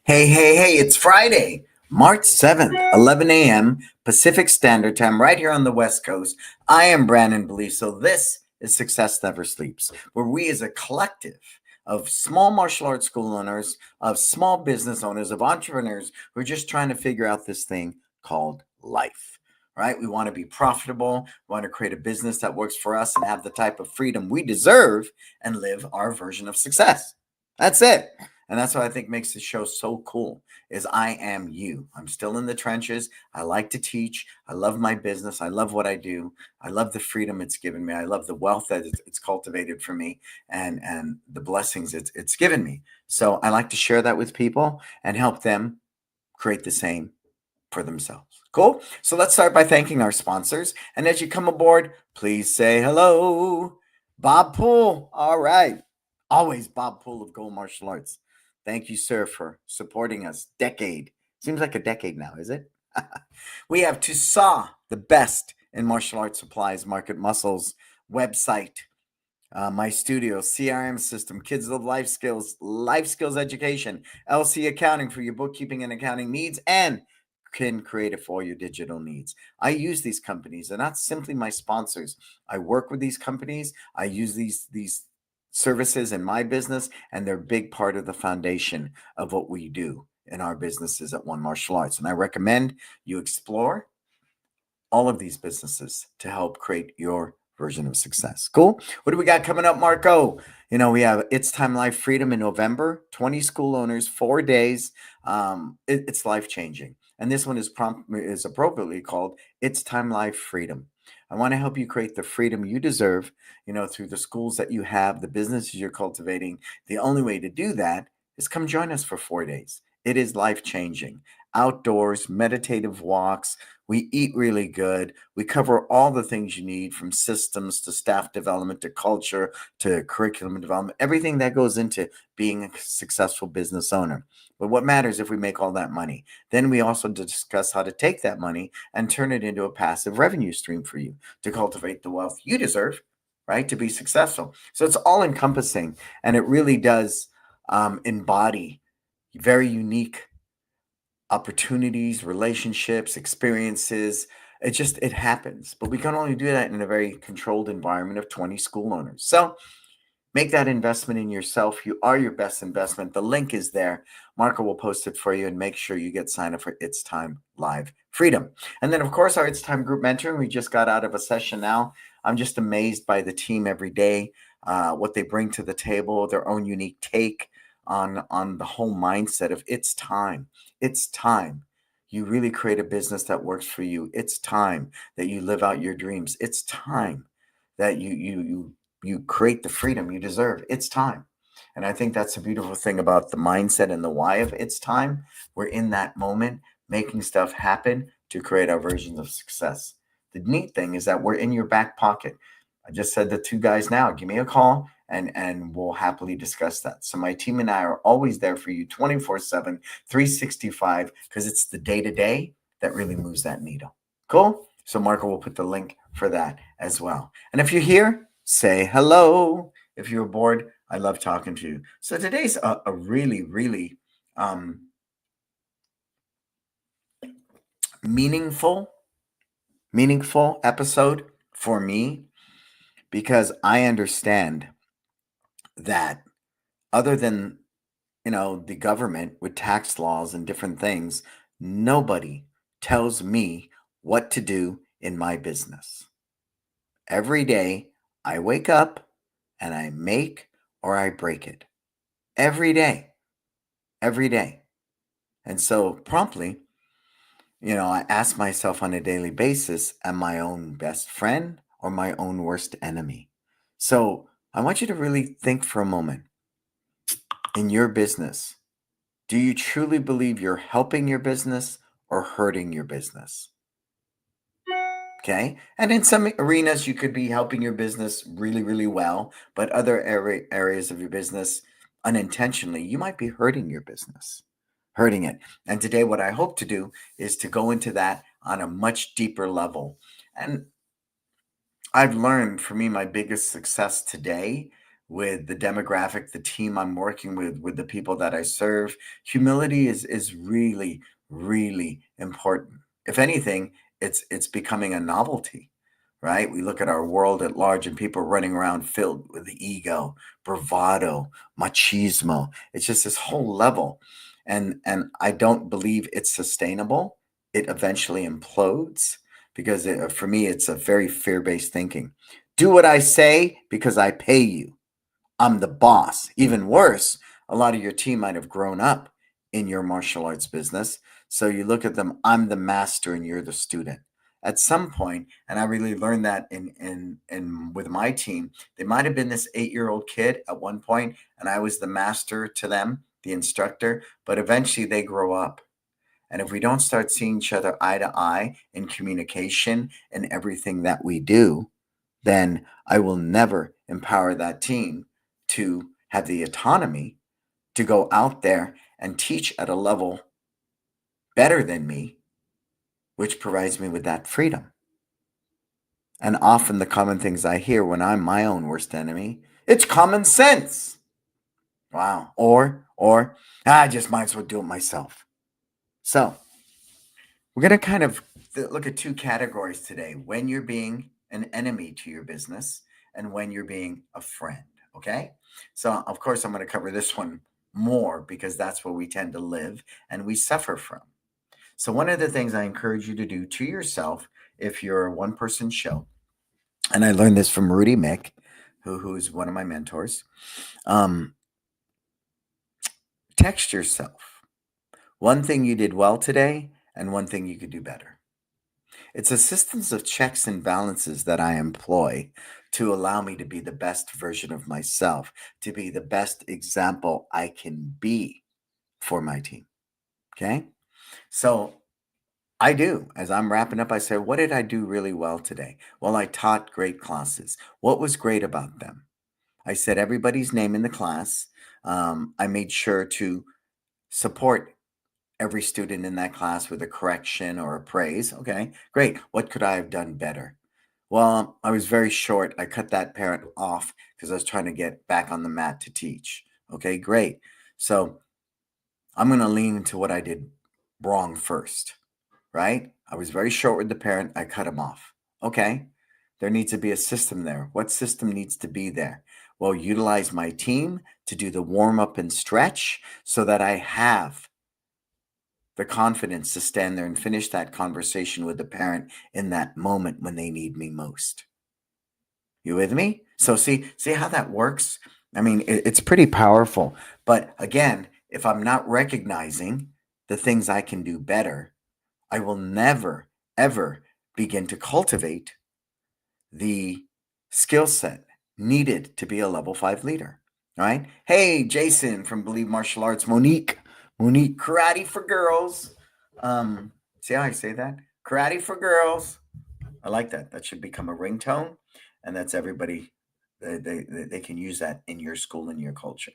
Hey, it's Friday, March 7th, 11 a.m. Pacific Standard Time, right here on the West Coast. I am Brannon Beliso. This is Success Never Sleeps, where we as a collective of small martial arts school owners, of small business owners, of entrepreneurs who are just trying to figure out this thing called life. Right? We want to be profitable. We want to create a business that works for us and have the type of freedom we deserve and live our version of success. That's it. And that's what I think makes the show so cool is I am you. I'm still in the trenches. I like to teach. I love my business. I love what I do. I love the freedom it's given me. I love the wealth that it's cultivated for me and the blessings it's given me. So I like to share that with people and help them create the same for themselves. Cool. So let's start by thanking our sponsors. And as you come aboard, please say hello. Bob Poole. All right. Always Bob Poole of Gold Martial Arts. Thank you, sir, for supporting us. Decade. Seems like a decade now, is it? We have Tusaw, the best in martial arts supplies, market muscles, website, my studio, CRM system, Kids Love life skills education, LC accounting for your bookkeeping and accounting needs, and can create it for all your digital needs. I use these companies. They're not simply my sponsors. I work with these companies. I use these services in my business, and they're a big part of the foundation of what we do in our businesses at One Martial Arts. And I recommend you explore all of these businesses to help create your version of success. Cool. What do we got coming up, Marco? We have It's Time Life Freedom in November, 20 school owners, 4 days. It's life changing. And this one is appropriately called It's Time Life Freedom. I want to help you create the freedom you deserve, through the schools that you have, the businesses you're cultivating. The only way to do that is come join us for 4 days. It is life changing. Outdoors, meditative walks. We eat really good. We cover all the things you need, from systems to staff development to culture to curriculum development, everything that goes into being a successful business owner. But what matters if we make all that money? Then we also discuss how to take that money and turn it into a passive revenue stream for you to cultivate the wealth you deserve, right? To be successful. So it's all encompassing, and it really does embody very unique opportunities, relationships, experiences. It happens, but we can only do that in a very controlled environment of 20 school owners. So make that investment in yourself. You are your best investment. The link is there. Marco will post it for you, and make sure you get signed up for It's Time Live Freedom. And then, of course, our It's Time group mentoring. We just got out of a session now. I'm just amazed by the team every day, what they bring to the table, their own unique take on the whole mindset of it's time. It's time you really create a business that works for you. It's time that you live out your dreams. It's time that you create the freedom you deserve. It's time. And I think that's a beautiful thing about the mindset and the why of it's time. We're in that moment making stuff happen to create our versions of success. The neat thing is that we're in your back pocket. I just said the two guys now, give me a call and we'll happily discuss that. So my team and I are always there for you 24/7, 365, because it's the day-to-day that really moves that needle. Cool? So Marco will put the link for that as well. And if you're here, say hello. If you're bored, I love talking to you. So today's a really, really meaningful episode for me, because I understand that other than the government with tax laws and different things, nobody tells me what to do in my business. Every day I wake up and I make or I break it. Every day. Every day. And so promptly, I ask myself on a daily basis, am I my own best friend or my own worst enemy? So I want you to really think for a moment. In your business, do you truly believe you're helping your business or hurting your business? Okay. And in some arenas, you could be helping your business really, really well, but other areas of your business, unintentionally, you might be hurting your business, hurting it. And today, what I hope to do is to go into that on a much deeper level. And I've learned, for me, my biggest success today with the demographic, the team I'm working with the people that I serve. Humility is really, really important. If anything, it's becoming a novelty, right? We look at our world at large and people running around filled with the ego, bravado, machismo. It's just this whole level. And I don't believe it's sustainable. It eventually implodes because for me, it's a very fear-based thinking. Do what I say because I pay you. I'm the boss. Even worse, a lot of your team might have grown up in your martial arts business. So you look at them, I'm the master and you're the student. At some point, and I really learned that in with my team, they might have been this 8-year-old kid at one point, and I was the master to them, the instructor, but eventually they grow up. And if we don't start seeing each other eye to eye in communication and everything that we do, then I will never empower that team to have the autonomy to go out there and teach at a level better than me, which provides me with that freedom. And often the common things I hear when I'm my own worst enemy, it's common sense. Wow. Or I just might as well do it myself. So we're going to kind of look at two categories today: when you're being an enemy to your business and when you're being a friend. Okay. So, of course, I'm going to cover this one more because that's what we tend to live and we suffer from. So, one of the things I encourage you to do to yourself if you're a one person show, and I learned this from Rudy Mick, who's one of my mentors, um, text yourself one thing you did well today and one thing you could do better. It's a systems of checks and balances that I employ to allow me to be the best version of myself, to be the best example I can be for my team. Okay. So I do. As I'm wrapping up, I say, what did I do really well today? Well, I taught great classes. What was great about them? I said everybody's name in the class. I made sure to support every student in that class with a correction or a praise. Okay, great. What could I have done better? Well, I was very short. I cut that parent off because I was trying to get back on the mat to teach. Okay, great. So I'm going to lean into what I did wrong first, right? I was very short with the parent. I cut him off. Okay, there needs to be a system there. What system needs to be there? Well, utilize my team to do the warm up and stretch so that I have the confidence to stand there and finish that conversation with the parent in that moment when they need me most. You with me? So see how that works? I mean, it's pretty powerful. But again, if I'm not recognizing the things I can do better, I will never ever begin to cultivate the skill set needed to be a level 5 leader. Right? Hey, Jason from Believe Martial Arts, Monique, karate for girls. See how I say that? Karate for girls. I like that. That should become a ringtone, and that's everybody. They can use that in your school and your culture.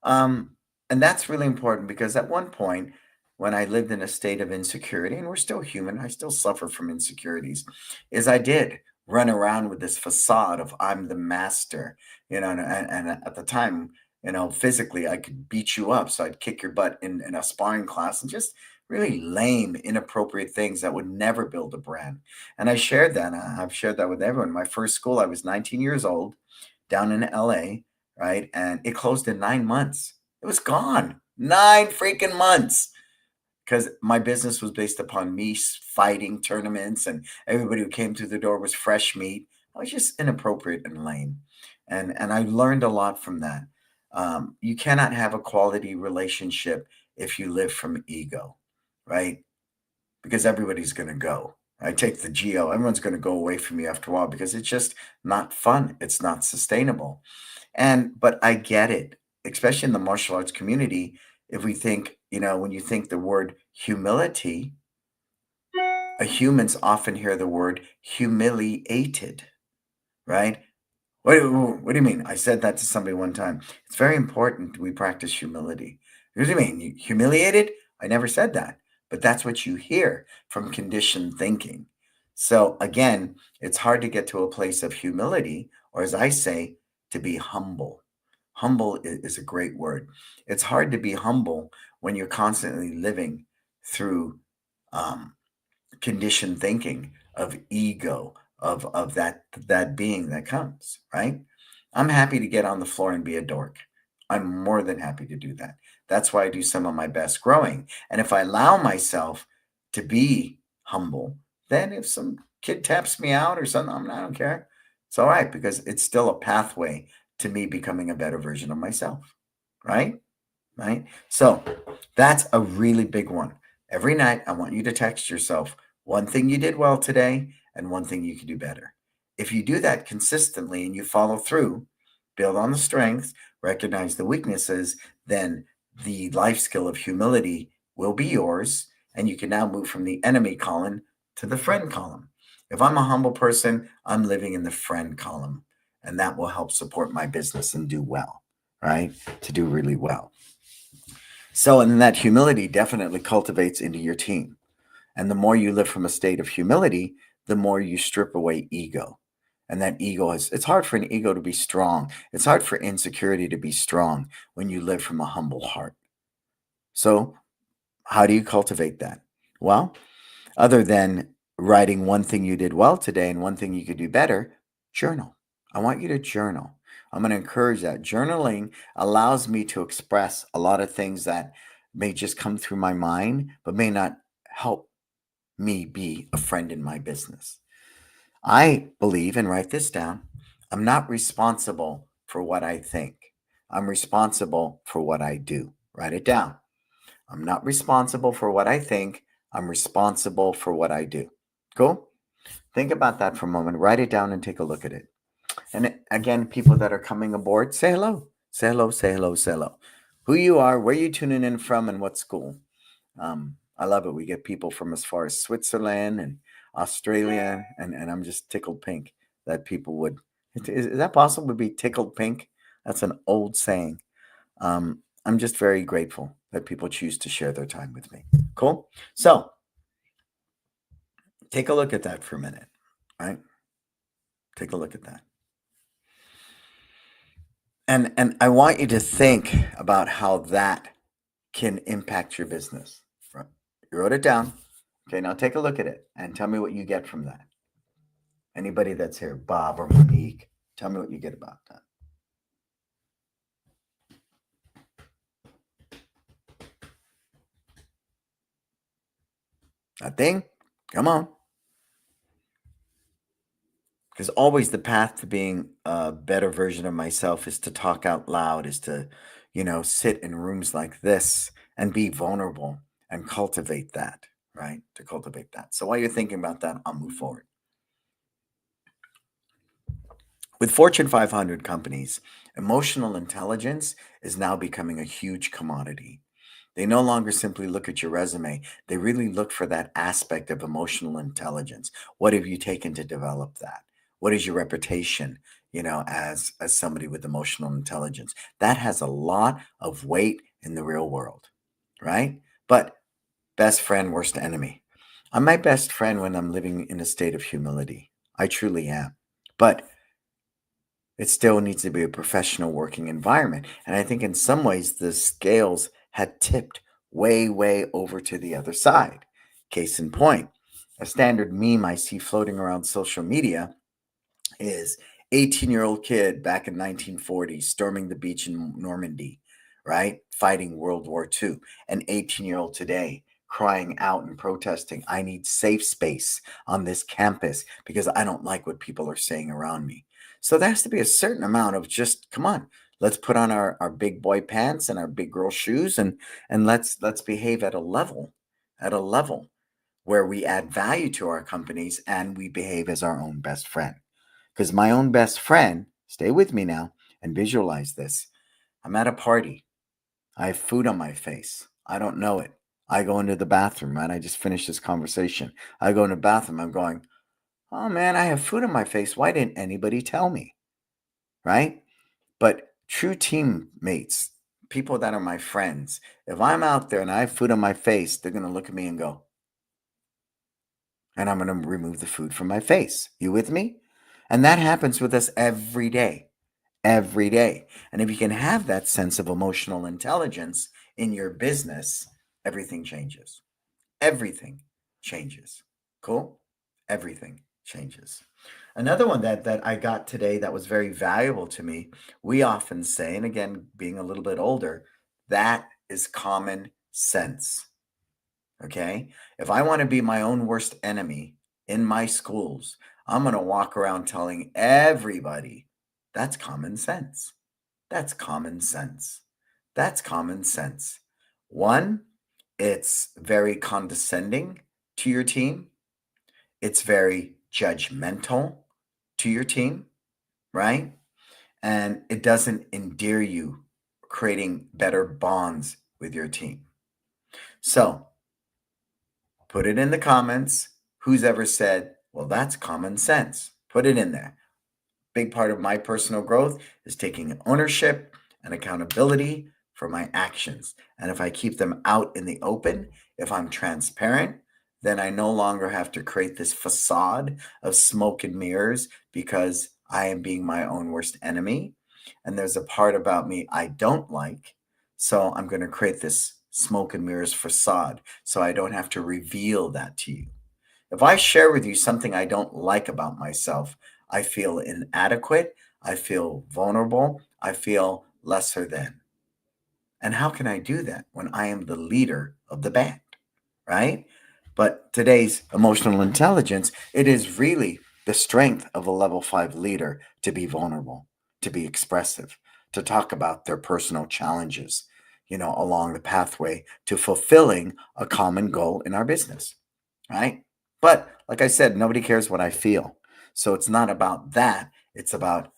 And that's really important because at one point, when I lived in a state of insecurity, and we're still human, I still suffer from insecurities, is I did run around with this facade of I'm the master, and at the time, physically I could beat you up. So I'd kick your butt in a sparring class and just really lame, inappropriate things that would never build a brand. And I shared that. I've shared that with everyone. My first school, I was 19 years old down in LA, right? And it closed in 9 months. It was gone. 9 freaking months. Because my business was based upon me fighting tournaments, and everybody who came through the door was fresh meat. I was just inappropriate and lame. And I learned a lot from that. You cannot have a quality relationship if you live from ego, right? Because everybody's going to go. I take the geo, everyone's going to go away from you after a while because it's just not fun. It's not sustainable. But I get it, especially in the martial arts community. If we think, when you think the word humility, humans often hear the word humiliated, right? What do you mean? I said that to somebody one time. It's very important we practice humility. What do you mean? You humiliated? I never said that. But that's what you hear from conditioned thinking. So again, it's hard to get to a place of humility, or as I say, to be humble. Humble is a great word. It's hard to be humble when you're constantly living through um, conditioned thinking of ego, of that being that comes, right? I'm happy to get on the floor and be a dork. I'm more than happy to do that. That's why I do some of my best growing. And if I allow myself to be humble, then if some kid taps me out or something, I don't care. It's all right because it's still a pathway to me becoming a better version of myself, right? Right? So that's a really big one. Every night, I want you to text yourself one thing you did well today and one thing you could do better. If you do that consistently and you follow through, build on the strengths, recognize the weaknesses, then the life skill of humility will be yours. And you can now move from the enemy column to the friend column. If I'm a humble person, I'm living in the friend column, and that will help support my business and do well, right? To do really well. So, and that humility definitely cultivates into your team. And the more you live from a state of humility, the more you strip away ego. And that ego it's hard for an ego to be strong. It's hard for insecurity to be strong when you live from a humble heart. So, how do you cultivate that? Well, other than writing one thing you did well today and one thing you could do better, journal. I want you to journal. I'm going to encourage that. Journaling allows me to express a lot of things that may just come through my mind, but may not help me be a friend in my business. I believe, and write this down, I'm not responsible for what I think. I'm responsible for what I do. Write it down. I'm not responsible for what I think. I'm responsible for what I do. Cool? Think about that for a moment. Write it down and take a look at it. And again, people that are coming aboard, say hello. Say hello, say hello, say hello. Who you are, where you tuning in from, and what school. I love it. We get people from as far as Switzerland and Australia, and I'm just tickled pink that people would. Is that possible to be tickled pink? That's an old saying. I'm just very grateful that people choose to share their time with me. Cool. So take a look at that for a minute. Right? Take a look at that. And I want you to think about how that can impact your business. Right? You wrote it down. Okay, now take a look at it and tell me what you get from that. Anybody that's here, Bob or Monique, tell me what you get about that. Nothing? Come on. Because always the path to being a better version of myself is to talk out loud, is to, sit in rooms like this and be vulnerable and cultivate that, right? To cultivate that. So while you're thinking about that, I'll move forward. With Fortune 500 companies, emotional intelligence is now becoming a huge commodity. They no longer simply look at your resume. They really look for that aspect of emotional intelligence. What have you taken to develop that? What is your reputation, as somebody with emotional intelligence? That has a lot of weight in the real world, right? But best friend, worst enemy. I'm my best friend when I'm living in a state of humility. I truly am. But it still needs to be a professional working environment. And I think in some ways the scales had tipped way, way over to the other side. Case in point, a standard meme I see floating around social media is 18-year-old kid back in 1940 storming the beach in Normandy, right? Fighting World War II. An 18-year-old today crying out and protesting, I need safe space on this campus because I don't like what people are saying around me. So there has to be a certain amount of just, come on, let's put on our big boy pants and our big girl shoes and let's behave at a level where we add value to our companies and we behave as our own best friend. Because my own best friend, stay with me now and visualize this. I'm at a party. I have food on my face. I don't know it. I go into the bathroom, right? I just finished this conversation. I go into the bathroom. I'm going, oh man, I have food on my face. Why didn't anybody tell me? Right? But true teammates, people that are my friends, if I'm out there and I have food on my face, they're going to look at me and go, and I'm going to remove the food from my face. You with me? And that happens with us every day. every day. And if you can have that sense of emotional intelligence in your business, everything changes. Everything changes. Cool? Everything changes. Another one that I got today that was very valuable to me, we often say, and again, being a little bit older, that is common sense. Okay? If I want to be my own worst enemy in my schools, I'm going to walk around telling everybody that's common sense. That's common sense. That's common sense. One, it's very condescending to your team. It's very judgmental to your team, right? And it doesn't endear you, creating better bonds with your team. So put it in the comments. Who's ever said, well, that's common sense? Put it in there. Big part of my personal growth is taking ownership and accountability for my actions. And if I keep them out in the open, if I'm transparent, then I no longer have to create this facade of smoke and mirrors because I am being my own worst enemy. And there's a part about me I don't like. So I'm going to create this smoke and mirrors facade so I don't have to reveal that to you. If I share with you something I don't like about myself, I feel inadequate, I feel vulnerable, I feel lesser than. And how can I do that when I am the leader of the band, right? But today's emotional intelligence, it is really the strength of a level 5 leader to be vulnerable, to be expressive, to talk about their personal challenges, along the pathway to fulfilling a common goal in our business, right? But like I said, nobody cares what I feel. So it's not about that. It's about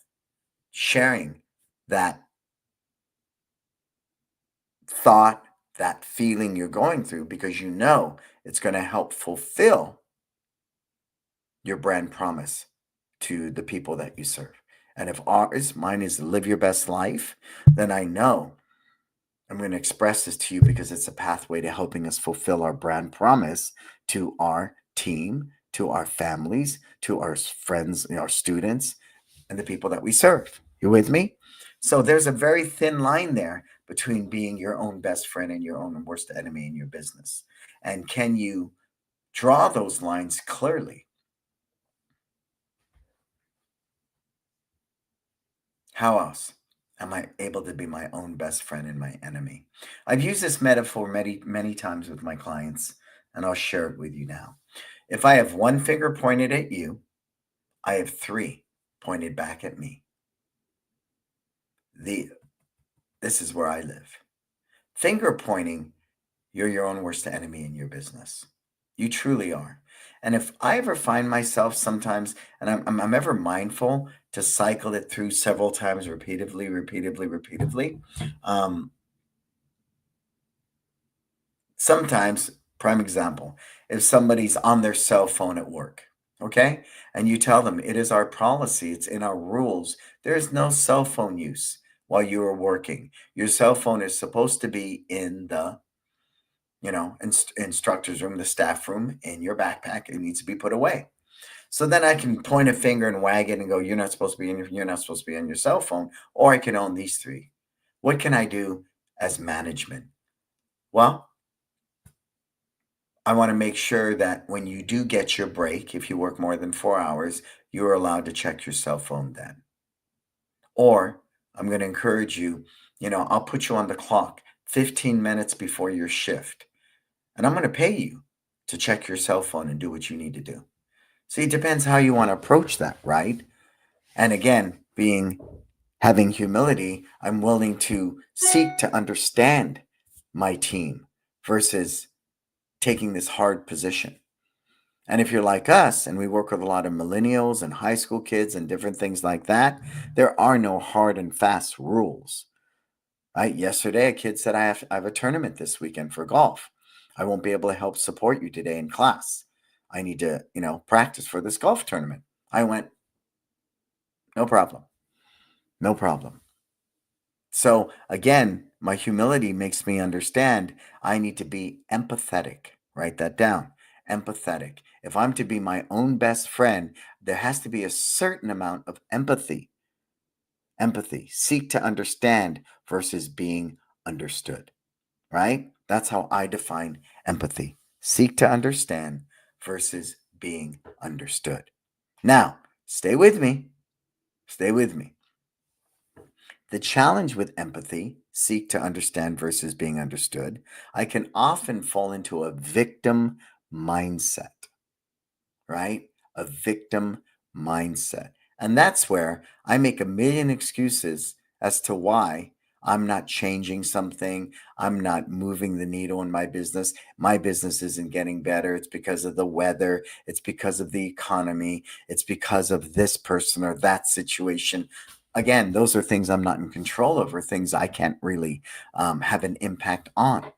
sharing that thought, that feeling you're going through because it's going to help fulfill your brand promise to the people that you serve. And if mine is live your best life, then I know I'm going to express this to you because it's a pathway to helping us fulfill our brand promise to our team, to our families, to our friends, our students, and the people that we serve. You with me? So there's a very thin line there between being your own best friend and your own worst enemy in your business. And can you draw those lines clearly? How else am I able to be my own best friend and my enemy? I've used this metaphor many, many times with my clients, and I'll share it with you now. If I have one finger pointed at you, I have three pointed back at me. This is where I live. Finger pointing, you're your own worst enemy in your business. You truly are. And if I ever find myself sometimes, and I'm ever mindful to cycle it through several times repeatedly, um, sometimes, prime example, if somebody's on their cell phone at work, okay, and you tell them it is our policy, it's in our rules, there's no cell phone use while you are working. Your cell phone is supposed to be in the instructor's room, the staff room, in your backpack. It needs to be put away. So then I can point a finger and wag it and go, you're not supposed to be you're not supposed to be on your cell phone, or I can own these three. What can I do as management? Well, I want to make sure that when you do get your break, if you work more than 4 hours, you're allowed to check your cell phone then. Or I'm going to encourage you, I'll put you on the clock 15 minutes before your shift, and I'm going to pay you to check your cell phone and do what you need to do. See, it depends how you want to approach that, right? And again, having humility, I'm willing to seek to understand my team versus taking this hard position. And if you're like us and we work with a lot of millennials and high school kids and different things like that, there are no hard and fast rules. Right? Yesterday, a kid said, I have a tournament this weekend for golf. I won't be able to help support you today in class. I need to, practice for this golf tournament. I went, no problem. No problem. So again, my humility makes me understand I need to be empathetic. Write that down. Empathetic. If I'm to be my own best friend, there has to be a certain amount of empathy Empathy, seek to understand versus being understood, right? That's how I define empathy. Seek to understand versus being understood. Now, stay with me. Stay with me. The challenge with empathy, seek to understand versus being understood, I can often fall into a victim mindset, right? A victim mindset. And that's where I make a million excuses as to why I'm not changing something. I'm not moving the needle in my business. My business isn't getting better. It's because of the weather. It's because of the economy. It's because of this person or that situation. Again, those are things I'm not in control of, or things I can't really have an impact on.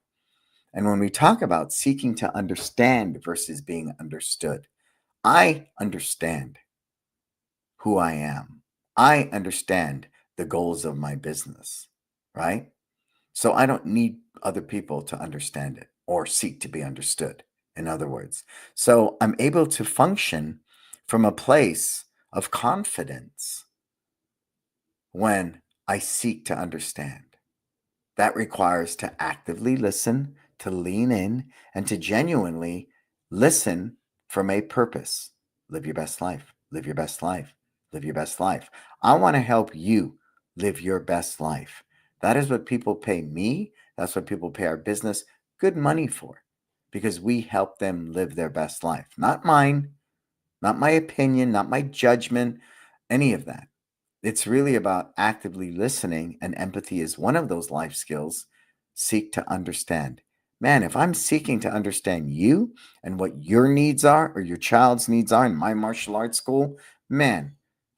And when we talk about seeking to understand versus being understood, I understand who I am. I understand the goals of my business, right? So I don't need other people to understand it or seek to be understood, in other words. So I'm able to function from a place of confidence when I seek to understand. That requires to actively listen, to lean in, and to genuinely listen from a purpose. Live your best life. Live your best life. Live your best life. I want to help you live your best life. That is what people pay me. That's what people pay our business good money for, because we help them live their best life. Not mine, not my opinion, not my judgment, any of that. It's really about actively listening, and empathy is one of those life skills. Seek to understand. Man, if I'm seeking to understand you and what your needs are or your child's needs are in my martial arts school, man,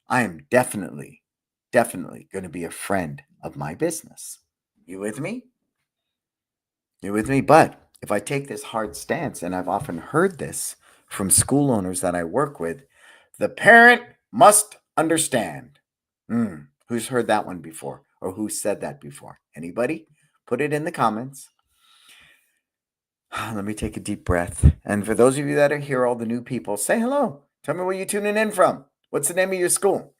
I am definitely going to be a friend of my business. You with me? You with me? But if I take this hard stance, and I've often heard this from school owners that I work with, the parent must understand. Who's heard that one before? Or who said that before? Anybody? Put it in the comments. Let me take a deep breath. And for those of you that are here, all the new people, say hello. Tell me where you're tuning in from. What's the name of your school?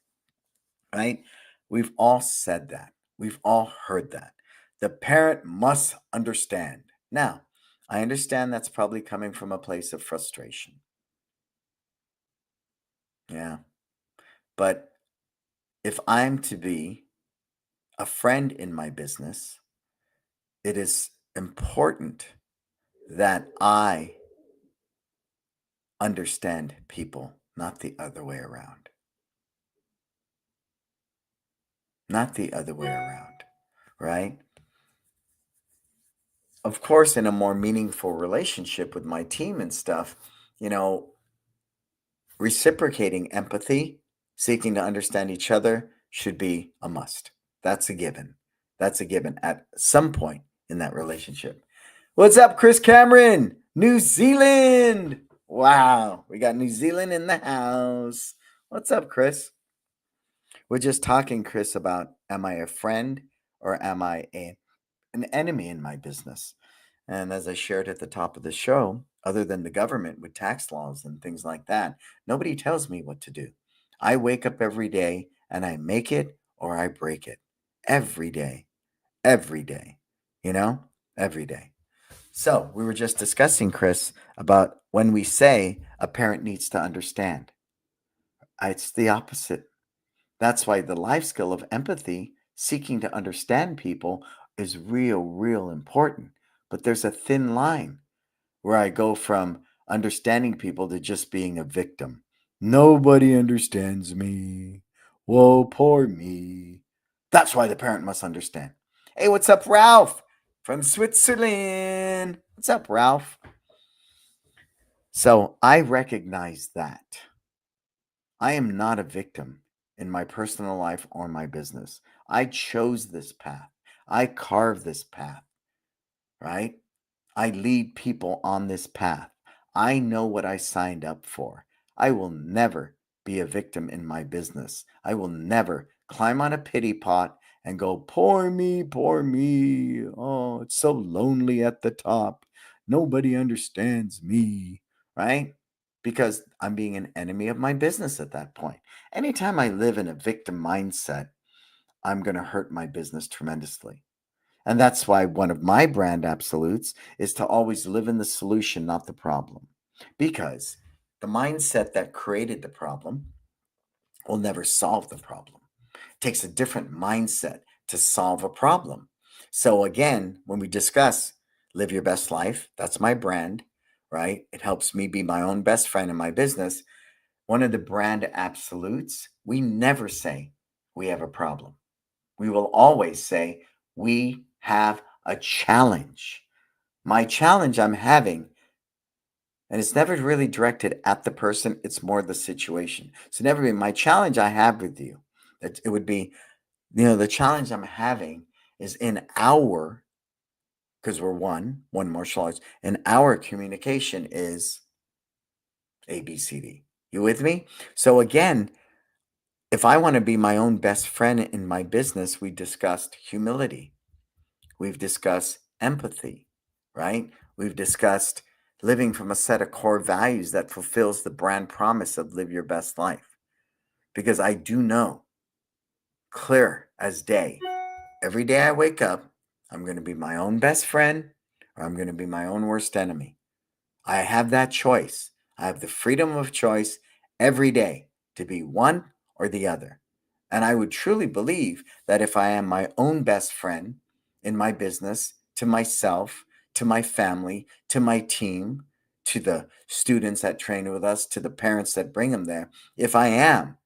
Right? We've all said that. We've all heard that. The parent must understand. Now, I understand that's probably coming from a place of frustration. Yeah. But if I'm to be a friend in my business, it is important that I understand people, not the other way around. Not the other way around, right? Of course, in a more meaningful relationship with my team and stuff, you know, reciprocating empathy, seeking to understand each other should be a must. That's a given. That's a given at some point in that relationship. What's up, Chris Cameron? New Zealand. Wow, we got New Zealand in the house. What's up, Chris? We're just talking, Chris, about am I a friend or am I an enemy in my business? And as I shared at the top of the show, other than the government with tax laws and things like that, nobody tells me what to do. I wake up every day and I make it or I break it every day, you know, every day. So we were just discussing, Chris, about when we say a parent needs to understand. It's the opposite. That's why the life skill of empathy, seeking to understand people, is real important. But there's a thin line where I go from understanding people to just being a victim. Nobody understands me. Whoa, poor me. That's why the parent must understand. Hey, what's up, Ralph from Switzerland? What's up, Ralph? So I recognize that I am not a victim in my personal life or my business. I chose this path. I carved this path, right? I lead people on this path. I know what I signed up for. I will never be a victim in my business. I will never climb on a pity pot and go, poor me, poor me. Oh, it's so lonely at the top. Nobody understands me, right? Because I'm being an enemy of my business at that point. Anytime I live in a victim mindset, I'm going to hurt my business tremendously. And that's why one of my brand absolutes is to always live in the solution, not the problem. Because the mindset that created the problem will never solve the problem. It takes a different mindset to solve a problem. So, again, when we discuss live your best life, that's my brand, right? It helps me be my own best friend in my business. One of the brand absolutes, we never say we have a problem. We will always say we have a challenge. My challenge I'm having, and it's never really directed at the person, it's more the situation. So never be my challenge I have with you. It would be, the challenge I'm having is in our, because we're one martial arts, and our communication is ABCD. You with me? So again, if I want to be my own best friend in my business, we discussed humility. We've discussed empathy, right? We've discussed living from a set of core values that fulfills the brand promise of live your best life. Because I do know, clear as day, every day I wake up, I'm going to be my own best friend or I'm going to be my own worst enemy. I have that choice. I have the freedom of choice every day to be one or the other. And I would truly believe that if I am my own best friend in my business, to myself, to my family, to my team, to the students that train with us, to the parents that bring them there, if I am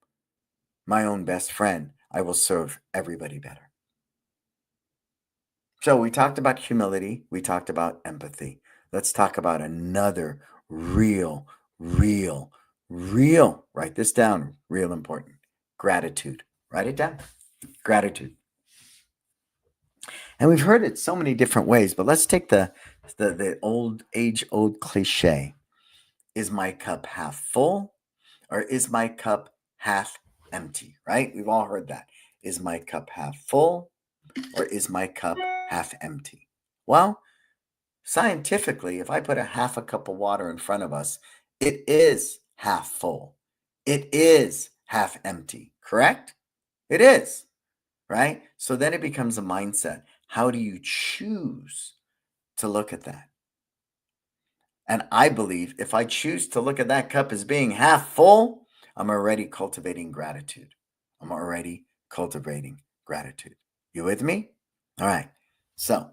my own best friend, I will serve everybody better. So we talked about humility. We talked about empathy. Let's talk about another real, write this down, real important. Gratitude. Write it down. Gratitude. And we've heard it so many different ways, but let's take the old cliche. Is my cup half full or is my cup half empty? Right? We've all heard that. Is my cup half full or is my cup half empty? Well, scientifically, if I put a half a cup of water in front of us, it is half full. It is half empty, correct? It is, right? So then it becomes a mindset. How do you choose to look at that? And I believe if I choose to look at that cup as being half full, I'm already cultivating gratitude. I'm already cultivating gratitude. You with me? All right. So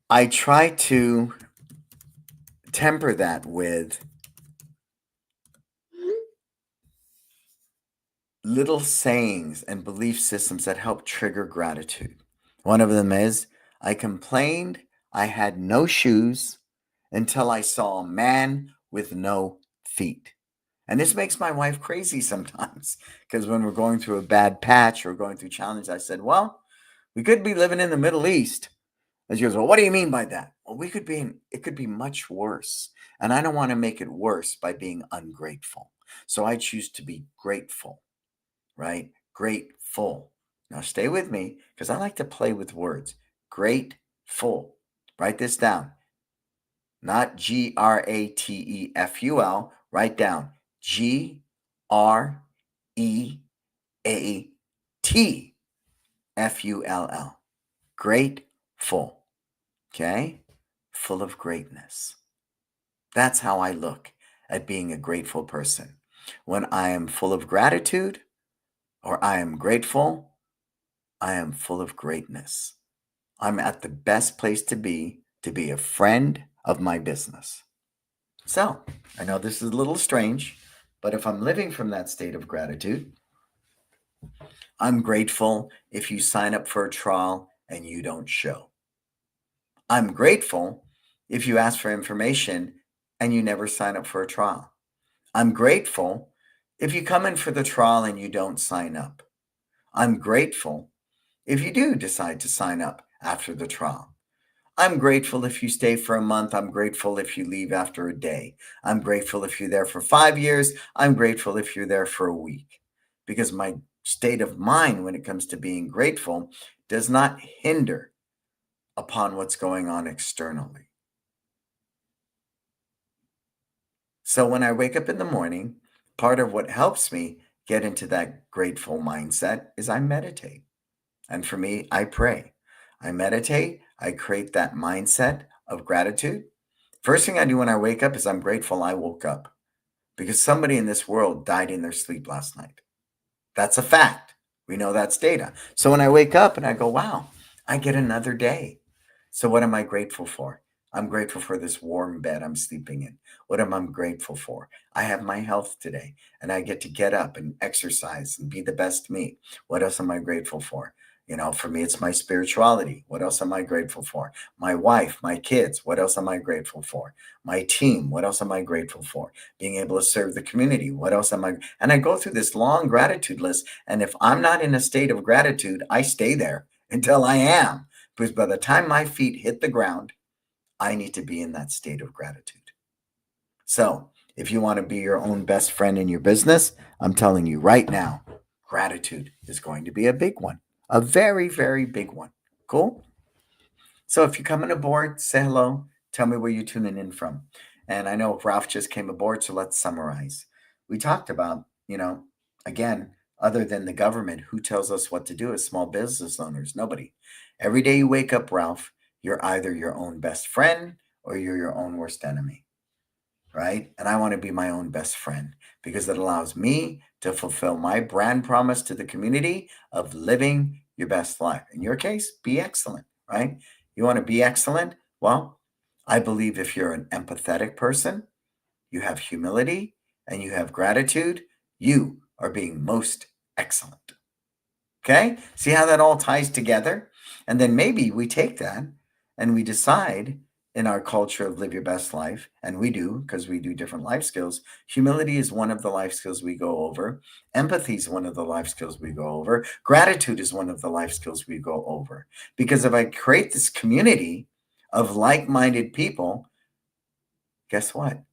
I try to temper that with little sayings and belief systems that help trigger gratitude. One of them is I complained I had no shoes until I saw a man with no feet. And this makes my wife crazy sometimes because when we're going through a bad patch or going through challenge, I said, well, we could be living in the Middle East. And she goes, well, what do you mean by that? Well, it could be much worse. And I don't want to make it worse by being ungrateful. So I choose to be grateful, right? Grateful. Now stay with me because I like to play with words. Grateful. Write this down. Not GRATEFUL. Write down GREATFULL. Grateful. Okay? Full of greatness. That's how I look at being a grateful person. When I am full of gratitude or I am grateful, I am full of greatness. I'm at the best place to be a friend of my business. So, I know this is a little strange, but if I'm living from that state of gratitude, I'm grateful if you sign up for a trial and you don't show. I'm grateful if you ask for information and you never sign up for a trial. I'm grateful if you come in for the trial and you don't sign up. I'm grateful if you do decide to sign up after the trial. I'm grateful if you stay for a month. I'm grateful if you leave after a day. I'm grateful if you're there for 5 years. I'm grateful if you're there for a week. Because my state of mind when it comes to being grateful does not hinder upon what's going on externally. So when I wake up in the morning, part of what helps me get into that grateful mindset is I meditate. And for me, I pray. I meditate. I create that mindset of gratitude. First thing I do when I wake up is I'm grateful I woke up because somebody in this world died in their sleep last night. That's a fact. We know that's data. So when I wake up and I go, wow, I get another day. So what am I grateful for? I'm grateful for this warm bed I'm sleeping in. What am I grateful for? I have my health today and I get to get up and exercise and be the best me. What else am I grateful for? For me, it's my spirituality. What else am I grateful for? My wife, my kids. What else am I grateful for? My team. What else am I grateful for? Being able to serve the community. What else am I? And I go through this long gratitude list. And if I'm not in a state of gratitude, I stay there until I am. Because by the time my feet hit the ground, I need to be in that state of gratitude. So if you want to be your own best friend in your business, I'm telling you right now, gratitude is going to be a big one, a very, very big one. Cool? So if you're coming aboard, say hello. Tell me where you're tuning in from. And I know Ralph just came aboard, so let's summarize. We talked about, again, other than the government, who tells us what to do as small business owners? Nobody. Every day you wake up, Ralph, you're either your own best friend or you're your own worst enemy, right? And I want to be my own best friend because it allows me to fulfill my brand promise to the community of living your best life. In your case, be excellent, right? You want to be excellent? Well, I believe if you're an empathetic person, you have humility, and you have gratitude, you are being most excellent. Okay? See how that all ties together? And then maybe we take that and we decide in our culture of live your best life, and we do because we do different life skills. Humility is one of the life skills we go over. Empathy is one of the life skills we go over. Gratitude is one of the life skills we go over. Because if I create this community of like minded people, guess what?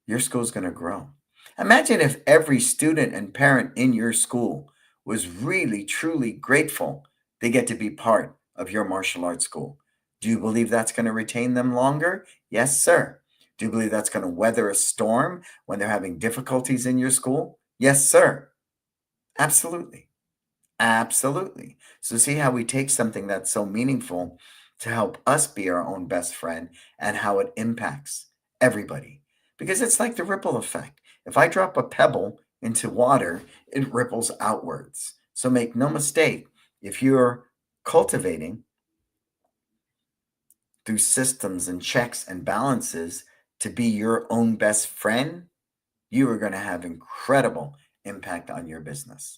Your school's going to grow. Imagine if every student and parent in your school was really, truly grateful they get to be part of your martial arts school. Do you believe that's going to retain them longer? Yes, sir. Do you believe that's going to weather a storm when they're having difficulties in your school? Yes, sir. Absolutely. Absolutely. So, see how we take something that's so meaningful to help us be our own best friend and how it impacts everybody. Because it's like the ripple effect. If I drop a pebble into water, it ripples outwards. So, make no mistake, if you're cultivating through systems and checks and balances to be your own best friend, you are going to have incredible impact on your business.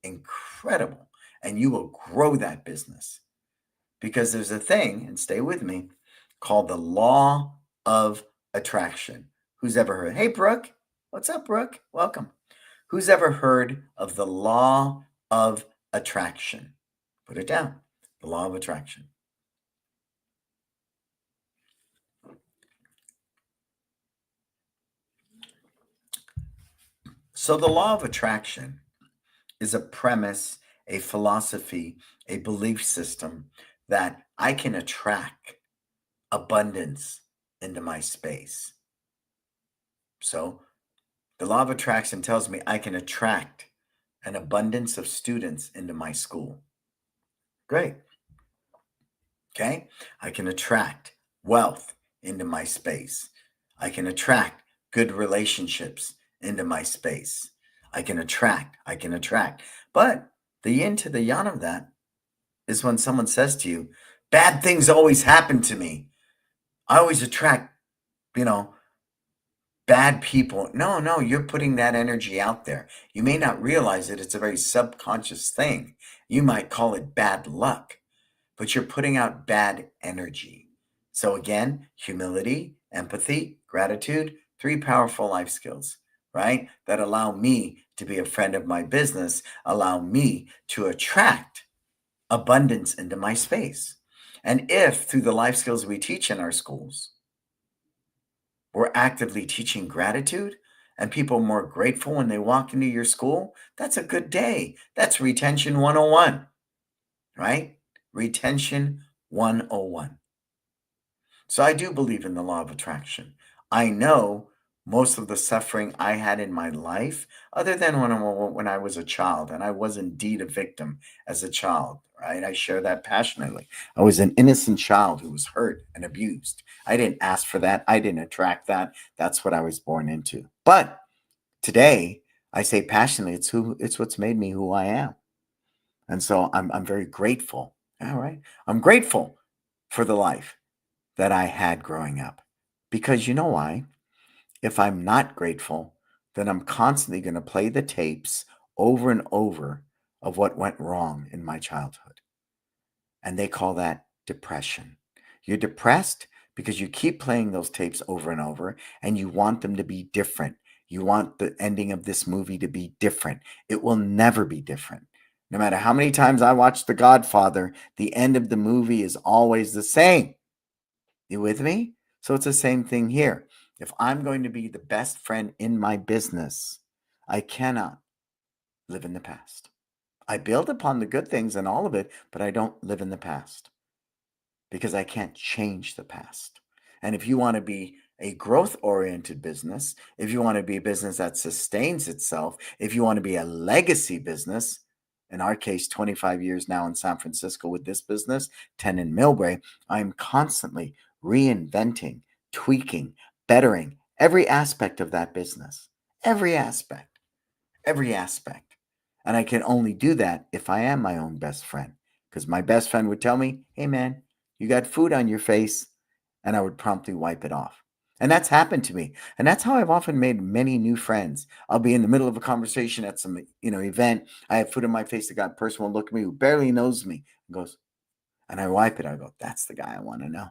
Incredible. And you will grow that business because there's a thing, and stay with me, called the law of attraction. Who's ever heard? Hey, Brooke. What's up, Brooke? Welcome. Who's ever heard of the law of attraction? Put it down. The law of attraction. So, the law of attraction is a premise, a philosophy, a belief system that I can attract abundance into my space. So, the law of attraction tells me I can attract an abundance of students into my school. Great. Okay. I can attract wealth into my space. I can attract good relationships into my space. I can attract. But the yin to the yang of that is when someone says to you, bad things always happen to me. I always attract, you know, bad people. No, you're putting that energy out there. You may not realize it. It's a very subconscious thing. You might call it bad luck, but you're putting out bad energy. So again, humility, empathy, gratitude, three powerful life skills, right? That allow me to be a friend of my business, allow me to attract abundance into my space. And if through the life skills we teach in our schools, we're actively teaching gratitude and people are more grateful when they walk into your school, that's a good day. That's retention 101, right? Retention 101. So I do believe in the law of attraction. I know most of the suffering I had in my life, other than when I was a child, and I was indeed a victim as a child, right? I share that passionately. I was an innocent child who was hurt and abused. I didn't ask for that. I didn't attract that. That's what I was born into. But today, I say passionately, it's what's made me who I am. And so I'm very grateful. All right. I'm grateful for the life that I had growing up. Because you know why? If I'm not grateful, then I'm constantly going to play the tapes over and over of what went wrong in my childhood. And they call that depression. You're depressed because you keep playing those tapes over and over and you want them to be different. You want the ending of this movie to be different. It will never be different. No matter how many times I watch The Godfather, the end of the movie is always the same. You with me? So it's the same thing here. If I'm going to be the best friend in my business, I cannot live in the past. I build upon the good things and all of it, but I don't live in the past because I can't change the past. And if you want to be a growth oriented business, if you want to be a business that sustains itself, if you want to be a legacy business, in our case, 25 years now in San Francisco with this business, 10 in Millbrae, I'm constantly reinventing, tweaking, bettering every aspect of that business. Every aspect, every aspect. And I can only do that if I am my own best friend. Because my best friend would tell me, hey man, you got food on your face. And I would promptly wipe it off. And that's happened to me. And that's how I've often made many new friends. I'll be in the middle of a conversation at some, event. I have food on my face. The guy person will look at me who barely knows me and goes, and I wipe it. I go, that's the guy I want to know.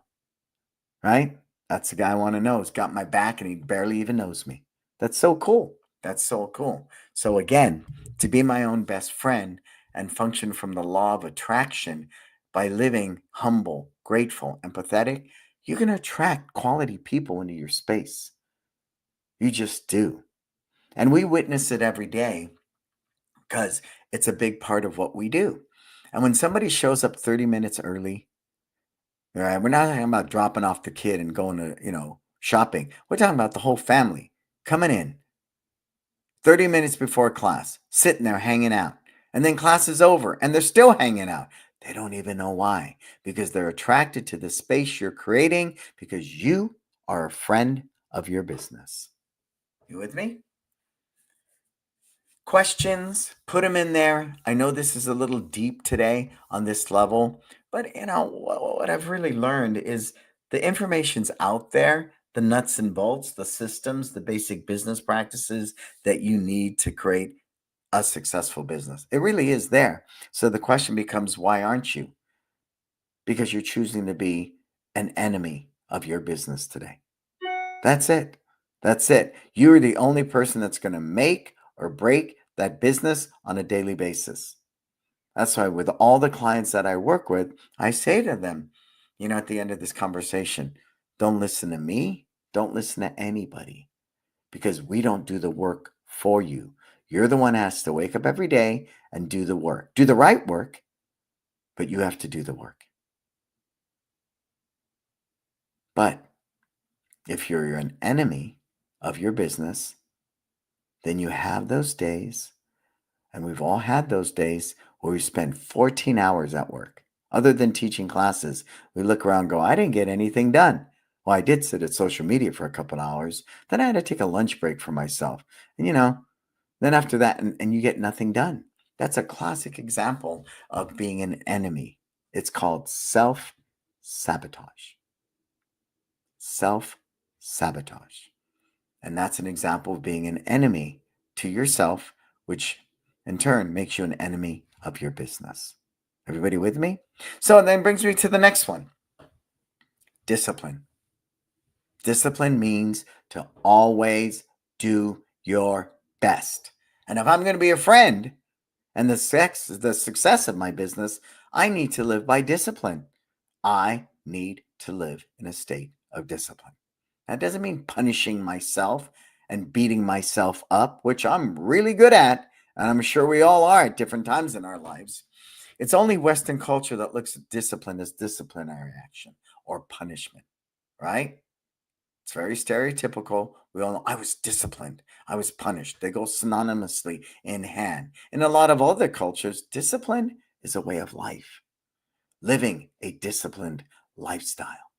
Right? That's the guy I want to know. He's got my back and he barely even knows me. That's so cool. That's so cool. So again, to be my own best friend and function from the law of attraction by living humble, grateful, empathetic, you can attract quality people into your space. You just do. And we witness it every day because it's a big part of what we do. And when somebody shows up 30 minutes early, all right, we're not talking about dropping off the kid and going to, shopping. We're talking about the whole family coming in 30 minutes before class, sitting there hanging out. And then class is over and they're still hanging out. They don't even know why, because they're attracted to the space you're creating because you are a friend of your business. You with me? Questions, put them in there. I know this is a little deep today on this level, but what I've really learned is the information's out there, the nuts and bolts, the systems, the basic business practices that you need to create a successful business. It really is there. So the question becomes, why aren't you? Because you're choosing to be an enemy of your business today. That's it. That's it. You're the only person that's going to make or break that business on a daily basis. That's why with all the clients that I work with, I say to them, at the end of this conversation, don't listen to me. Don't listen to anybody because we don't do the work for you. You're the one that has to wake up every day and do the work. Do the right work, but you have to do the work. But if you're an enemy of your business, then you have those days, and we've all had those days where we spend 14 hours at work. Other than teaching classes, we look around and go, I didn't get anything done. Well, I did sit at social media for a couple hours. Then I had to take a lunch break for myself. And, then after that, and you get nothing done. That's a classic example of being an enemy. It's called self sabotage. Self sabotage. And that's an example of being an enemy to yourself, which in turn makes you an enemy of your business. Everybody with me? So then brings me to the next one. Discipline. Discipline means to always do your best. And if I'm going to be a friend and the success of my business, I need to live by discipline. I need to live in a state of discipline. That doesn't mean punishing myself and beating myself up, which I'm really good at, and I'm sure we all are at different times in our lives. It's only Western culture that looks at discipline as disciplinary action or punishment, right? It's very stereotypical. We all know I was disciplined. I was punished. They go synonymously in hand. In a lot of other cultures, discipline is a way of life, living a disciplined lifestyle.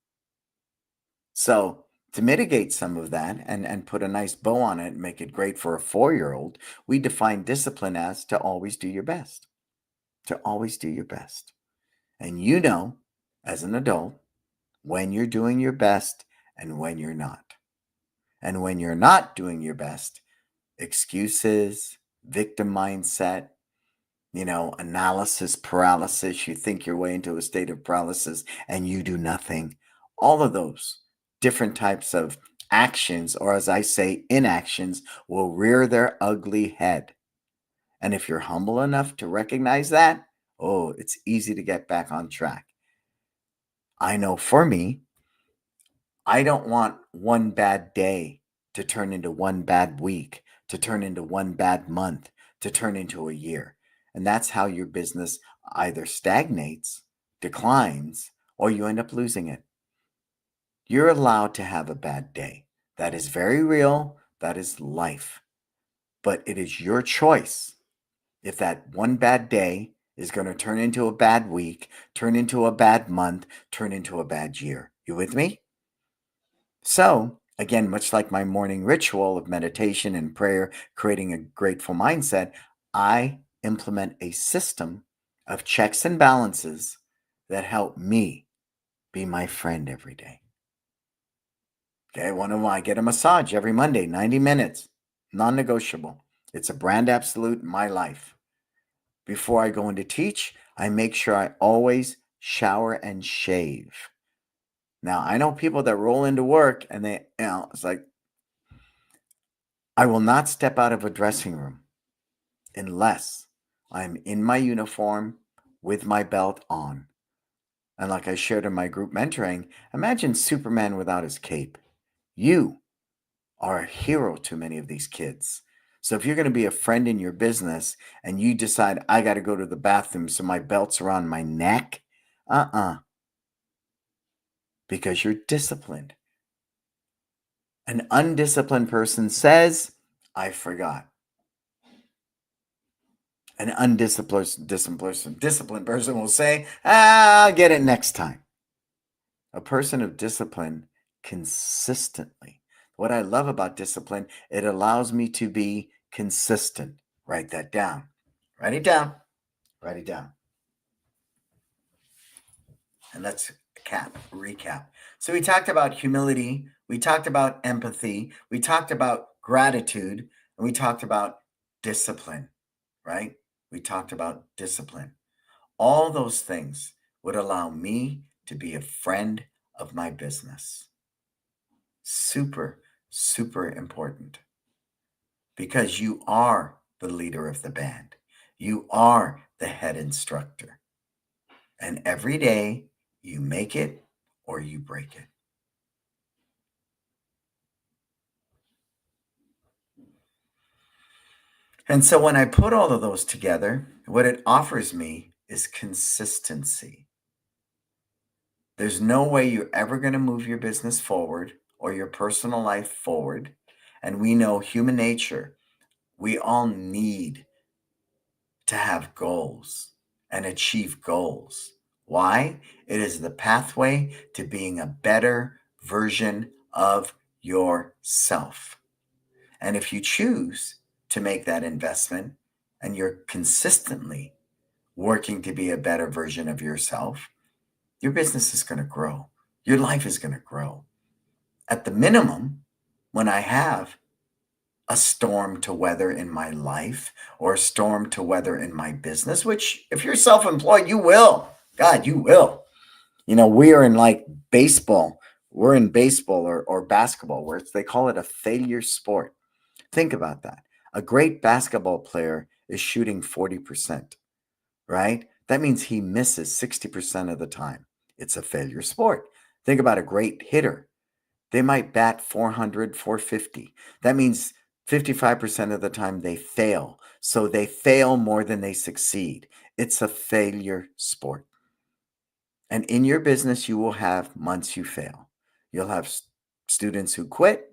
So, to mitigate some of that and put a nice bow on it and make it great for a 4-year-old, we define discipline as to always do your best. To always do your best. And you know, as an adult, when you're doing your best and when you're not. And when you're not doing your best, excuses, victim mindset, analysis paralysis, you think your way into a state of paralysis and you do nothing. All of those different types of actions, or as I say, inactions, will rear their ugly head. And if you're humble enough to recognize that, oh, it's easy to get back on track. I know for me, I don't want one bad day to turn into one bad week, to turn into one bad month, to turn into a year. And that's how your business either stagnates, declines, or you end up losing it. You're allowed to have a bad day. That is very real. That is life. But it is your choice if that one bad day is going to turn into a bad week, turn into a bad month, turn into a bad year. You with me? So, again, much like my morning ritual of meditation and prayer, creating a grateful mindset, I implement a system of checks and balances that help me be my friend every day. Okay, I get a massage every Monday, 90 minutes, non-negotiable. It's a brand absolute in my life. Before I go in to teach, I make sure I always shower and shave. Now, I know people that roll into work and it's like, I will not step out of a dressing room unless I'm in my uniform with my belt on. And like I shared in my group mentoring, imagine Superman without his cape. You are a hero to many of these kids. So if you're going to be a friend in your business and you decide, I got to go to the bathroom so my belt's around my neck, because you're disciplined. An undisciplined person says, I forgot. An disciplined person will say, I'll get it next time. A person of discipline consistently. What I love about discipline, it allows me to be consistent. Write that down. Write it down. Write it down. And let's recap. So we talked about humility. We talked about empathy. We talked about gratitude. And we talked about discipline, right? We talked about discipline. All those things would allow me to be a friend of my business. Super, super important. Because you are the leader of the band. You are the head instructor. And every day you make it or you break it. And so when I put all of those together, what it offers me is consistency. There's no way you're ever going to move your business forward or your personal life forward. And we know human nature, we all need to have goals and achieve goals. Why? It is the pathway to being a better version of yourself. And if you choose to make that investment and you're consistently working to be a better version of yourself, your business is going to grow. Your life is going to grow. At the minimum, when I have a storm to weather in my life or a storm to weather in my business, which if you're self-employed, you will. God, you will. We are in like baseball. We're in baseball or basketball where they call it a failure sport. Think about that. A great basketball player is shooting 40%, right? That means he misses 60% of the time. It's a failure sport. Think about a great hitter. They might bat 400, 450. That means 55% of the time they fail. So they fail more than they succeed. It's a failure sport. And in your business, you will have months you fail. You'll have students who quit.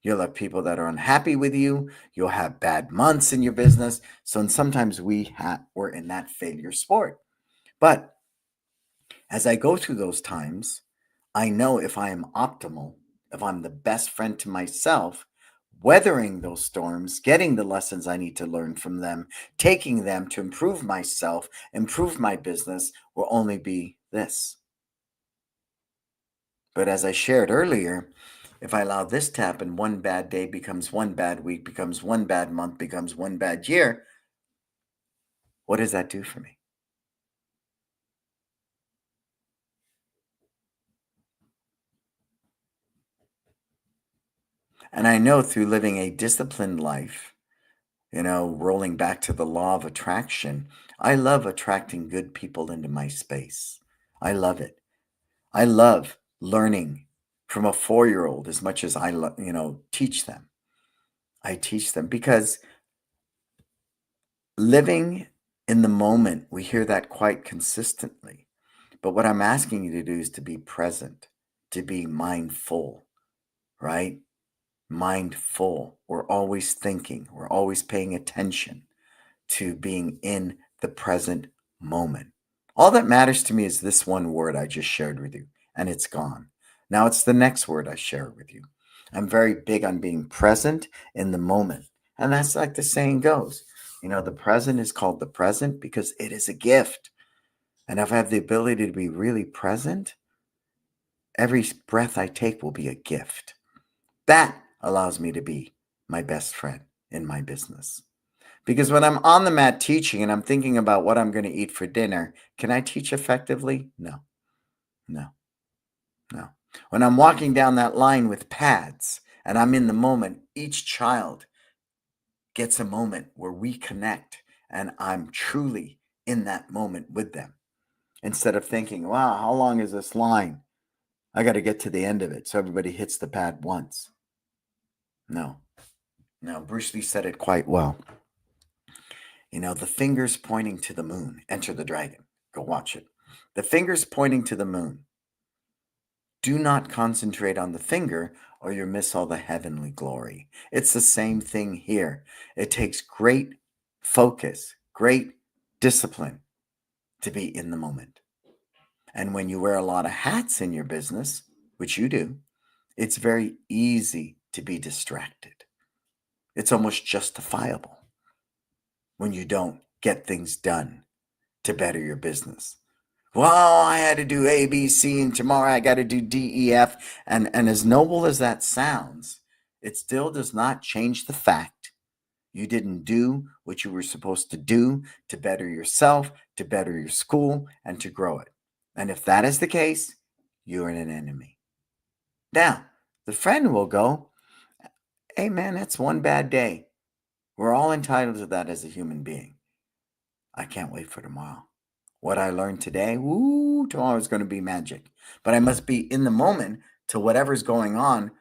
You'll have people that are unhappy with you. You'll have bad months in your business. So and sometimes we're in that failure sport. But as I go through those times, I know if I am optimal, if I'm the best friend to myself, weathering those storms, getting the lessons I need to learn from them, taking them to improve myself, improve my business, will only be this. But as I shared earlier, if I allow this to happen, one bad day becomes one bad week, becomes one bad month, becomes one bad year, what does that do for me? And I know through living a disciplined life, rolling back to the law of attraction, I love attracting good people into my space. I love it. I love learning from a 4-year-old as much as teach them. I teach them because living in the moment, we hear that quite consistently. But what I'm asking you to do is to be present, to be mindful, right? Mindful. We're always thinking, we're always paying attention to being in the present moment. All that matters to me is this one word I just shared with you, and it's gone. Now it's the next word I share with you. I'm very big on being present in the moment. And that's like the saying goes. The present is called the present because it is a gift. And if I have the ability to be really present, every breath I take will be a gift. That allows me to be my best friend in my business. Because when I'm on the mat teaching and I'm thinking about what I'm going to eat for dinner, can I teach effectively? No, no, no. When I'm walking down that line with pads and I'm in the moment, each child gets a moment where we connect and I'm truly in that moment with them. Instead of thinking, wow, how long is this line? I got to get to the end of it so everybody hits the pad once. No, no. Bruce Lee said it quite well. The fingers pointing to the moon. Enter the Dragon. Go watch it. The fingers pointing to the moon. Do not concentrate on the finger or you'll miss all the heavenly glory. It's the same thing here. It takes great focus, great discipline to be in the moment. And when you wear a lot of hats in your business, which you do, it's very easy to be distracted. It's almost justifiable when you don't get things done to better your business. Well, I had to do A, B, C, and tomorrow I got to do D, E, F. And as noble as that sounds, it still does not change the fact you didn't do what you were supposed to do to better yourself, to better your school, and to grow it. And if that is the case, you're an enemy. Now, the friend will go, hey man, that's one bad day. We're all entitled to that as a human being. I can't wait for tomorrow. What I learned today, tomorrow is going to be magic. But I must be in the moment to whatever's going on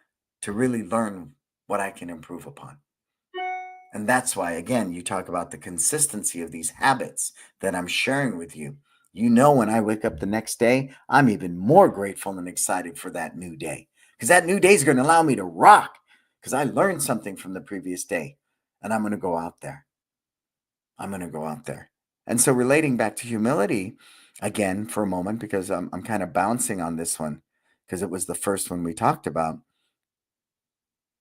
to really learn what I can improve upon. And that's why, again, you talk about the consistency of these habits that I'm sharing with you. When I wake up the next day, I'm even more grateful and excited for that new day because that new day is going to allow me to rock because I learned something from the previous day and I'm going to go out there. I'm going to go out there. And so relating back to humility again for a moment, because I'm kind of bouncing on this one because it was the first one we talked about.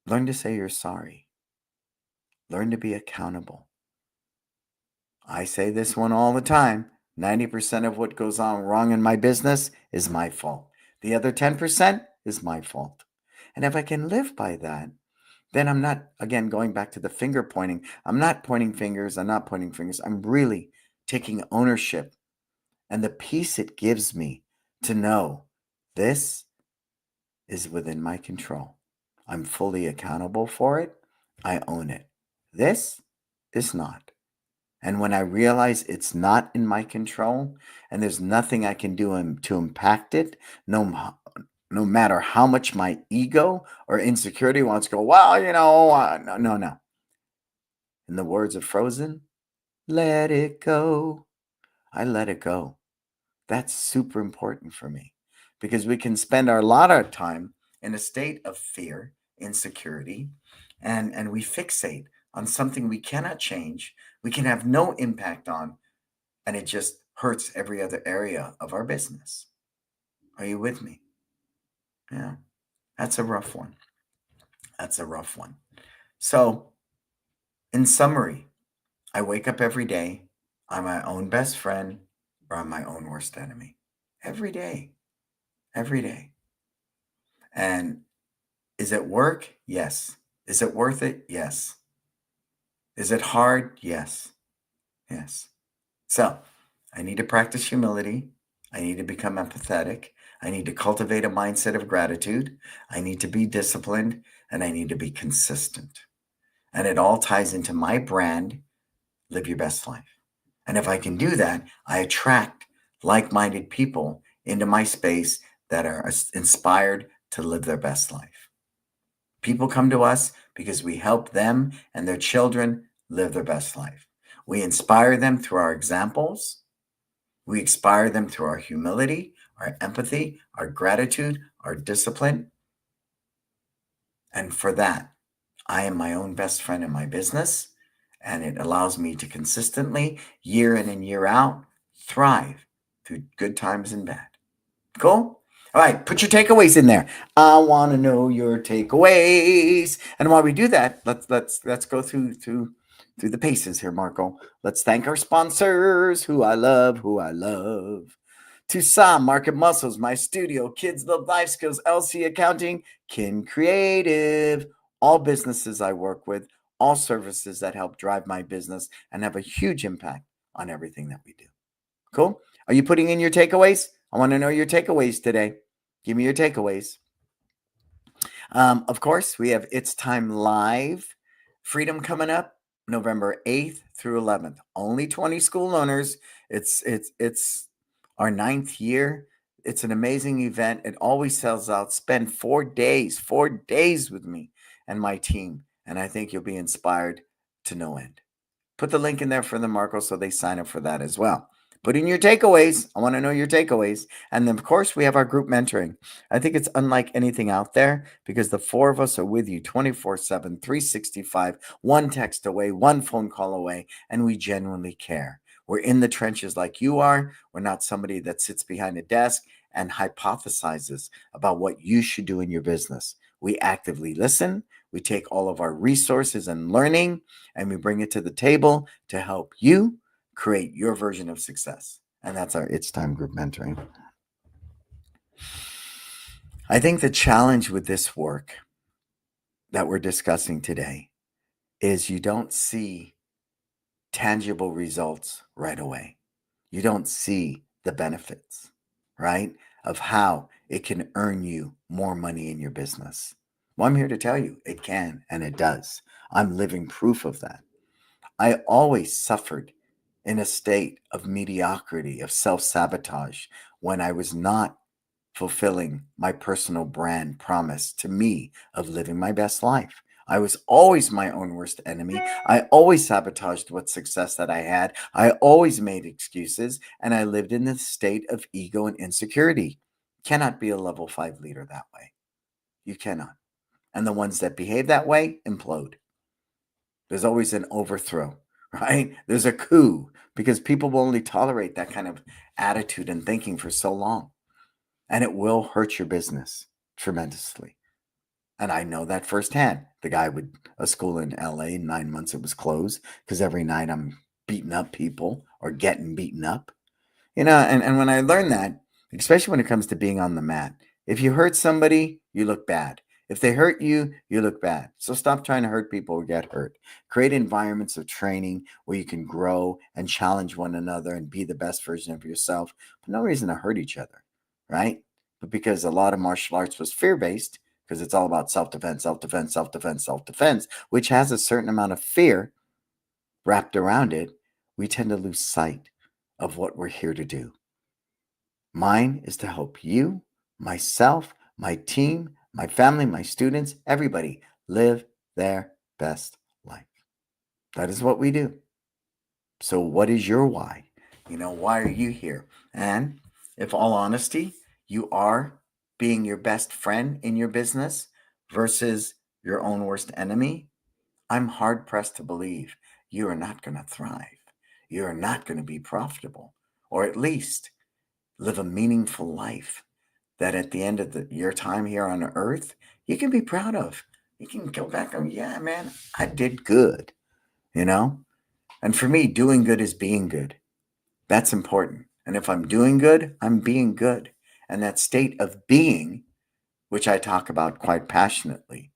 Learn to say you're sorry. Learn to be accountable. I say this one all the time. 90% of what goes on wrong in my business is my fault. The other 10% is my fault. And if I can live by that, then I'm not, again, going back to the finger pointing. I'm not pointing fingers. I'm not pointing fingers. I'm really taking ownership and the peace it gives me to know this is within my control. I'm fully accountable for it. I own it. This is not. And when I realize it's not in my control and there's nothing I can do to impact it, no matter how much my ego or insecurity wants to go, well, no. In the words of Frozen, let it go. I let it go. That's super important for me because we can spend a lot of time in a state of fear, insecurity, and we fixate on something we cannot change, we can have no impact on, and it just hurts every other area of our business. Are you with me? Yeah, that's a rough one. That's a rough one. So, in summary, I wake up every day. I'm my own best friend or I'm my own worst enemy. Every day. Every day. And is it work? Yes. Is it worth it? Yes. Is it hard? Yes. Yes. So I need to practice humility. I need to become empathetic. I need to cultivate a mindset of gratitude. I need to be disciplined and I need to be consistent. And it all ties into my brand, live your best life. And if I can do that, I attract like minded people into my space that are inspired to live their best life. People come to us because we help them and their children live their best life. We inspire them through our examples. We inspire them through our humility, our empathy, our gratitude, our discipline. And for that, I am my own best friend in my business. And it allows me to consistently, year in and year out, thrive through good times and bad. Cool? All right, put your takeaways in there. I want to know your takeaways. And while we do that, let's go through the paces here, Marco. Let's thank our sponsors, who I love. Tucson Market Muscles, my studio, Kids Love Life Skills, LC Accounting, Kin Creative, all businesses I work with, all services that help drive my business and have a huge impact on everything that we do. Cool? Are you putting in your takeaways? I want to know your takeaways today. Give me your takeaways. Of course, we have It's Time Live Freedom coming up November 8th through 11th. Only 20 school owners. It's our 9th year. It's an amazing event. It always sells out. Spend 4 days with me and my team. And I think you'll be inspired to no end. Put the link in there for them, Marco, so they sign up for that as well. Put in your takeaways. I want to know your takeaways. And then, of course, we have our group mentoring. I think it's unlike anything out there because the four of us are with you 24/7, 365, one text away, one phone call away, and we genuinely care. We're in the trenches like you are. We're not somebody that sits behind a desk and hypothesizes about what you should do in your business. We actively listen. We take all of our resources and learning and we bring it to the table to help you create your version of success. And that's our It's Time group mentoring. I think the challenge with this work that we're discussing today is you don't see tangible results right away. You don't see the benefits, right? Of how it can earn you more money in your business. Well, I'm here to tell you it can and it does. I'm living proof of that. I always suffered in a state of mediocrity, of self sabotage, when I was not fulfilling my personal brand promise to me of living my best life. I was always my own worst enemy. I always sabotaged what success that I had. I always made excuses and I lived in this state of ego and insecurity. Cannot be a level 5 leader that way. You cannot. And the ones that behave that way implode. There's always an overthrow, right? There's a coup because people will only tolerate that kind of attitude and thinking for so long. And it will hurt your business tremendously. And I know that firsthand. The guy with a school in LA, 9 months it was closed because every night I'm beating up people or getting beaten up. And when I learned that, especially when it comes to being on the mat, if you hurt somebody, you look bad. If they hurt you, you look bad. So stop trying to hurt people or get hurt. Create environments of training where you can grow and challenge one another and be the best version of yourself. But no reason to hurt each other, right? But because a lot of martial arts was fear-based, because it's all about self-defense, self-defense, self-defense, self-defense, which has a certain amount of fear wrapped around it, we tend to lose sight of what we're here to do. Mine is to help you, myself, my team, my family, my students, everybody live their best life. That is what we do. So, what is your why? Why are you here? And if all honesty, you are being your best friend in your business versus your own worst enemy, I'm hard pressed to believe you are not going to thrive. You are not going to be profitable, or at least live a meaningful life that at the end of your time here on earth, you can be proud of. You can go back and, yeah, man, I did good, you know? And for me, doing good is being good. That's important. And if I'm doing good, I'm being good. And that state of being, which I talk about quite passionately,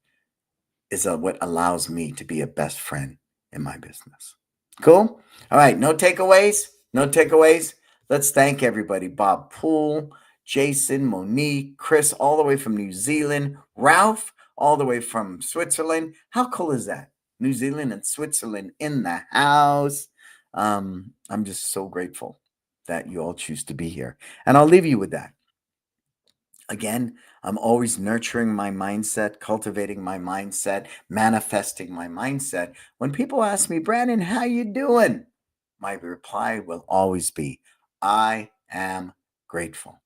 is what allows me to be a best friend in my business. Cool? All right, no takeaways? No takeaways? Let's thank everybody. Bob Poole, Jason, Monique, Chris, all the way from New Zealand, Ralph, all the way from Switzerland. How cool is that? New Zealand and Switzerland in the house. I'm just so grateful that you all choose to be here. And I'll leave you with that. Again, I'm always nurturing my mindset, cultivating my mindset, manifesting my mindset. When people ask me, Brannon, how you doing? My reply will always be, I am grateful.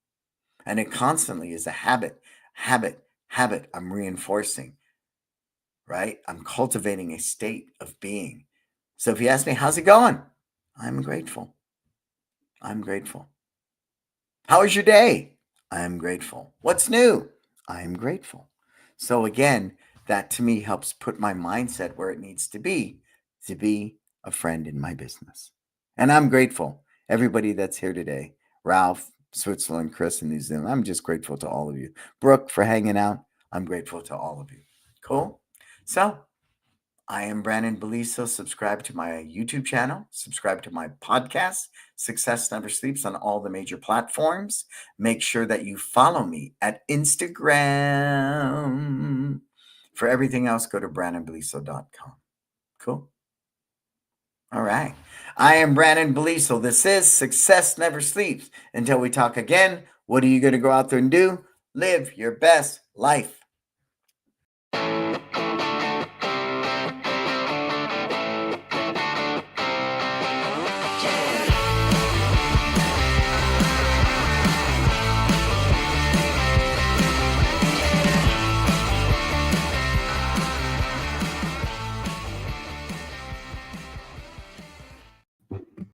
And it constantly is a habit. I'm reinforcing, right? I'm cultivating a state of being. So if you ask me, how's it going? I'm grateful. I'm grateful. How was your day? I'm grateful. What's new? I'm grateful. So again, that to me helps put my mindset where it needs to be a friend in my business. And I'm grateful. Everybody that's here today, Ralph, Switzerland, Chris, and New Zealand, I'm just grateful to all of you. Brooke for hanging out. I'm grateful to all of you. Cool? So I am Brannon Beliso. Subscribe to my YouTube channel. Subscribe to my podcast, Success Never Sleeps, on all the major platforms. Make sure that you follow me at Instagram. For everything else, go to brannonbeliso.com. Cool? All right. I am Brannon Beliso. This is Success Never Sleeps. Until we talk again, what are you going to go out there and do? Live your best life.